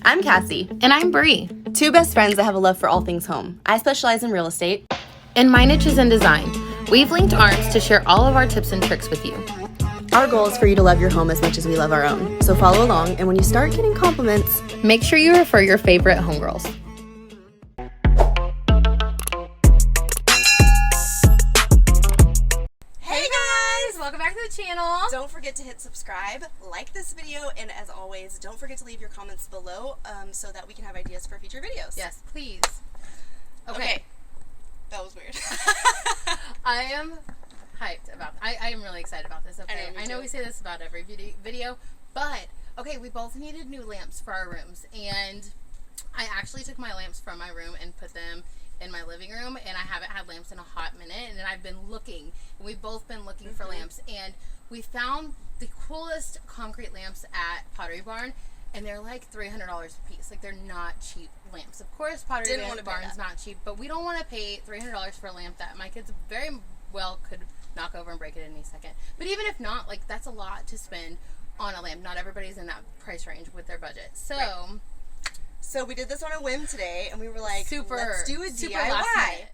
I'm Cassie. And I'm Bree. Two best friends that have a love for all things home. I specialize in real estate. And my niche is in design. We've linked arms to share all of our tips and tricks with you. Our goal is for you to love your home as much as we love our own. So follow along, and when you start getting compliments, make sure you refer your favorite homegirls. Hey guys! Welcome back to the channel. Don't forget to hit subscribe, like this video, and as always, don't forget to leave your comments below so that we can have ideas for future videos. Yes, please. Okay. That was weird. I am hyped about I am really excited about this. Okay, I know we say this about every video, but okay, we both needed new lamps for our rooms, and I actually took my lamps from my room and put them in my living room, and I haven't had lamps in a hot minute, and I've been looking, and we've both been looking for lamps, and we found the coolest concrete lamps at Pottery Barn, and they're like $300 a piece. Like, they're not cheap lamps. Of course, Pottery Barn's not cheap, but we don't want to pay $300 for a lamp that my kids very well could knock over and break it in any second. But even if not, like, that's a lot to spend on a lamp. Not everybody's in that price range with their budget. So, So we did this on a whim today, and we were like, let's do a super DIY. last minute.